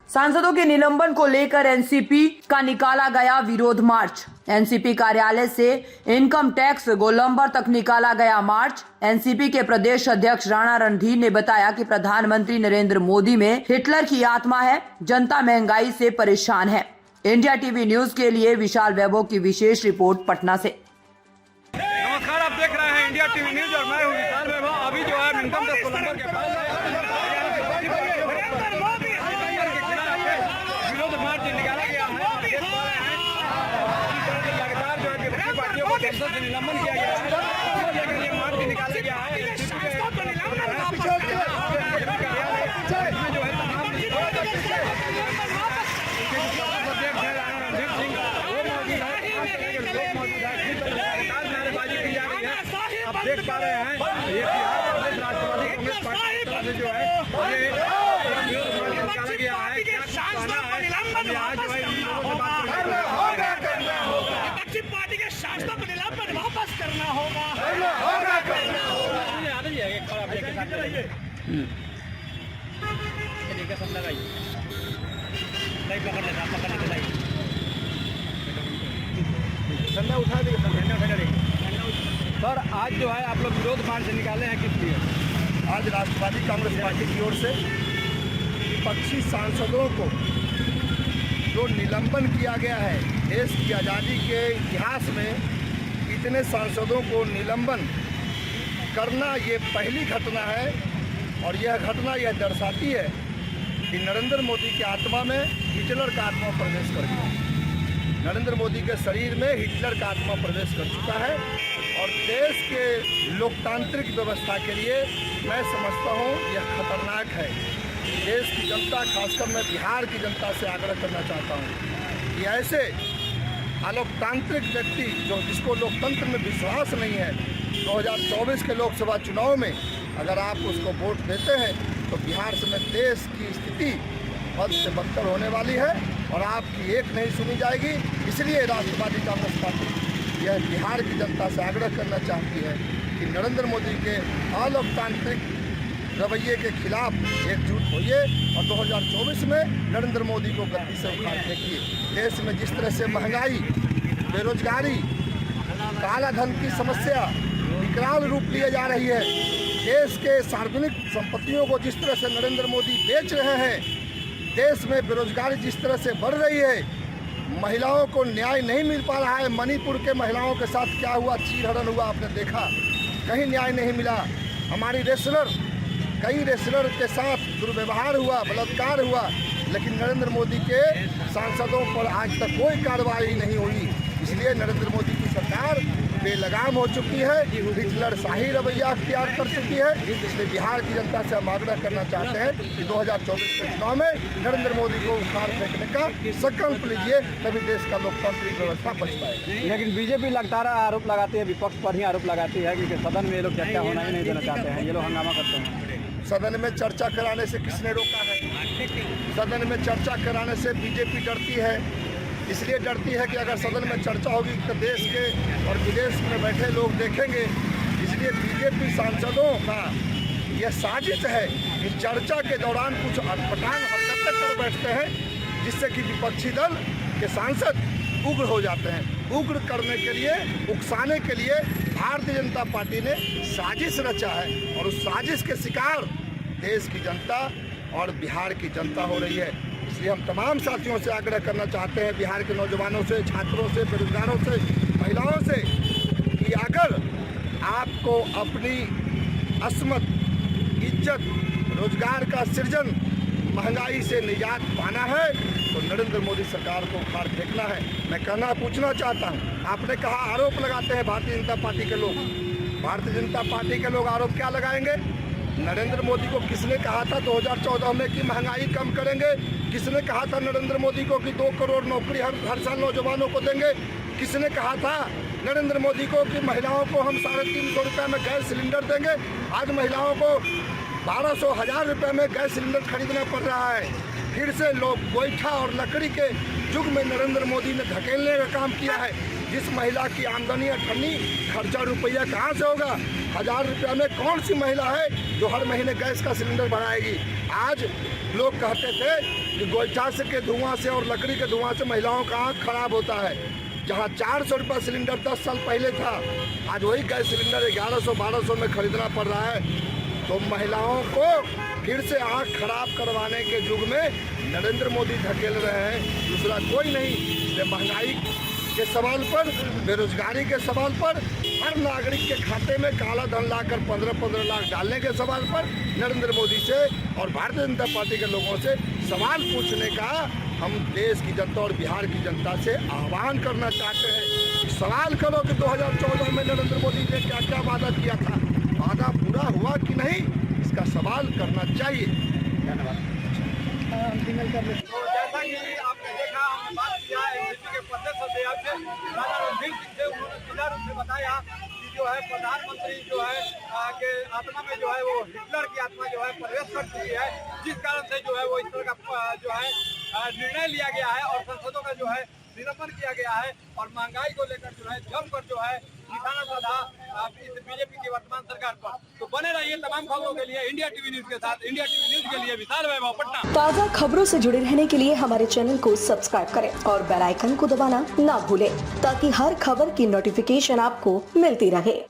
सांसदों के निलंबन को लेकर एनसीपी का निकाला गया विरोध मार्च। एनसीपी कार्यालय से इनकम टैक्स गोलंबर तक निकाला गया मार्च। एनसीपी के प्रदेश अध्यक्ष राणा रणधीर ने बताया कि प्रधानमंत्री नरेंद्र मोदी में हिटलर की आत्मा है, जनता महंगाई से परेशान है। इंडिया टीवी न्यूज के लिए विशाल वैभव की विशेष रिपोर्ट पटना से। नमस्कार, आप देख रहे हैं इंडिया टीवी न्यूज और मैं हूं विशाल वैभव। अभी जो है इनकम टैक्स गोलंबर के पास विरोध मार्च निकाला गया है। लगातार जो है विपक्षी पार्टियों को संसद से निलंबन किया गया है। ये मार्च निकाला गया है। आप देख पा रहे हैं ये बिहार प्रदेश राष्ट्रवादी कांग्रेस पार्टी की तरफ से जो है ये निकाला गया है। क्या कहना है आज जो है विपक्षी पार्टी के शासकों को निलंबन वापस करना होगा। झंडा उठा देंगे सर। आज जो है आप लोग विरोध मार्च निकाले हैं, किस लिए? आज राष्ट्रवादी कांग्रेस पार्टी की ओर से विपक्षी सांसदों को जो निलंबन किया गया है, देश की आज़ादी के इतिहास में इतने सांसदों को निलंबन करना ये पहली घटना है। और यह घटना यह दर्शाती है कि नरेंद्र मोदी की आत्मा में हिटलर का आत्मा प्रवेश कर गया। नरेंद्र मोदी के शरीर में हिटलर का आत्मा प्रवेश कर चुका है। और देश के लोकतांत्रिक व्यवस्था के लिए मैं समझता हूँ यह खतरनाक है। देश की जनता, खासकर मैं बिहार की जनता से आग्रह करना चाहता हूँ कि ऐसे अलोकतांत्रिक व्यक्ति जिसको लोकतंत्र में विश्वास नहीं है, 2024 के लोकसभा चुनाव में अगर आप उसको वोट देते हैं तो बिहार समेत देश की स्थिति बद से बदतर होने वाली है और आपकी एक नहीं सुनी जाएगी। इसलिए राष्ट्रवादी कांग्रेस पार्टी यह बिहार की जनता से आग्रह करना चाहती है कि नरेंद्र मोदी के अलोकतांत्रिक रवैये के खिलाफ एकजुट होइए और 2024 में नरेंद्र मोदी को गद्दी से उखाड़ फेंकिए। देश में जिस तरह से महंगाई, बेरोजगारी, काला धन की समस्या विकराल रूप लिए जा रही है, देश के सार्वजनिक संपत्तियों को जिस तरह से नरेंद्र मोदी बेच रहे हैं, देश में बेरोजगारी जिस तरह से बढ़ रही है, महिलाओं को न्याय नहीं मिल पा रहा है। मणिपुर के महिलाओं के साथ क्या हुआ, चीरहरण हुआ, आपने देखा, कहीं न्याय नहीं मिला। हमारी कई रेसलर के साथ दुर्व्यवहार हुआ, बलात्कार हुआ, लेकिन नरेंद्र मोदी के सांसदों पर आज तक कोई कार्रवाई नहीं हुई। इसलिए नरेंद्र मोदी की सरकार बेलगाम हो चुकी है, हिटलर शाही रवैया अख्तियार कर चुकी है। इसलिए बिहार की जनता से हम आग्रह करना चाहते हैं कि 2024 के चुनाव में नरेंद्र मोदी को उखाड़ फेंकने का संकल्प लीजिए, तभी देश का लोकतांत्रिक व्यवस्था बच पाएगी। लेकिन बीजेपी लगातार आरोप लगाती है, विपक्ष पर ही आरोप लगाती है कि सदन में ये लोग चर्चा होना ही नहीं देना चाहते हैं, ये लोग हंगामा करते हैं। सदन में चर्चा कराने से किसने रोका है? सदन में चर्चा कराने से बीजेपी डरती है। इसलिए डरती है कि अगर सदन में चर्चा होगी तो देश के और विदेश में बैठे लोग देखेंगे। इसलिए बीजेपी सांसदों का यह साजिश है कि चर्चा के दौरान कुछ अटपटांग हरकतें कर बैठते हैं, जिससे कि विपक्षी दल के सांसद उग्र हो जाते हैं। उग्र करने के लिए, उकसाने के लिए भारतीय जनता पार्टी ने साजिश रचा है और उस साजिश के शिकार देश की जनता और बिहार की जनता हो रही है। इसलिए हम तमाम साथियों से आग्रह करना चाहते हैं, बिहार के नौजवानों से, छात्रों से, बेरोजगारों से, महिलाओं से, कि अगर आपको अपनी अस्मत, इज्जत, रोजगार का सृजन, महंगाई से निजात पाना है तो नरेंद्र मोदी सरकार को उखाड़ फेंकना है। मैं पूछना चाहता हूँ, आपने कहा आरोप लगाते हैं भारतीय जनता पार्टी के लोग। भारतीय जनता पार्टी के लोग आरोप क्या लगाएंगे? नरेंद्र मोदी को किसने कहा था 2014 में कि महंगाई कम करेंगे? किसने कहा था नरेंद्र मोदी को कि 2 करोड़ नौकरी हर साल नौजवानों को देंगे? किसने कहा था नरेंद्र मोदी को कि महिलाओं को हम 350 रुपये में गैस सिलेंडर देंगे? आज महिलाओं को 1200-1000 रुपये में गैस सिलेंडर खरीदना पड़ रहा है। फिर से लोग गोईठा और लकड़ी के युग में नरेंद्र मोदी ने धकेलने का काम किया है। जिस महिला की आमदनी अठन्नी, खर्चा रुपया कहाँ से होगा? 1000 रुपया में कौन सी महिला है जो हर महीने गैस का सिलेंडर बनाएगी? आज लोग कहते थे कि गोइठा से के धुआं से और लकड़ी के धुआं से महिलाओं का आँख खराब होता है। जहाँ 400 रुपये सिलेंडर 10 साल पहले था, आज वही गैस सिलेंडर 1100-1200 में खरीदना पड़ रहा है। तो महिलाओं को फिर से आँख खराब करवाने के युग में नरेंद्र मोदी धकेल रहे हैं, दूसरा कोई नहीं। इसलिए महंगाई के सवाल पर, बेरोजगारी के सवाल पर, हर नागरिक के खाते में काला धन लाकर 15-15 लाख डालने के सवाल पर नरेंद्र मोदी से और भारतीय जनता पार्टी के लोगों से सवाल पूछने का हम देश की जनता और बिहार की जनता से आह्वान करना चाहते हैं। सवाल करो कि 2014 में नरेंद्र मोदी ने क्या क्या वादा किया था, वादा पूरा हुआ कि नहीं, इसका सवाल करना चाहिए। धन्यवाद। तो जैसा कि आपने देखा, हमने बात किया एनसीपी के प्रदेश अध्यक्ष राणा रणधीर सिंह से। उन्होंने सीधा रूप से बताया कि जो है प्रधानमंत्री जो है के आत्मा में जो है वो हिटलर की आत्मा जो है प्रवेश कर चुकी है, जिस कारण से जो है वो इस तरह का जो है निर्णय लिया गया है और संसदों का जो है निरसन किया गया है। और महंगाई को लेकर जो है जमकर जो है निशाना साधा इस बीजेपी की वर्तमान सरकार पर। तो बने रहिए तमाम खबरों के लिए इंडिया टीवी न्यूज के साथ। इंडिया टीवी न्यूज के लिए विशाल वैभव, पटना। ताज़ा खबरों से जुड़े रहने के लिए हमारे चैनल को सब्सक्राइब करें और बेल आइकन को दबाना ना भूलें, ताकि हर खबर की नोटिफिकेशन आपको मिलती रहे।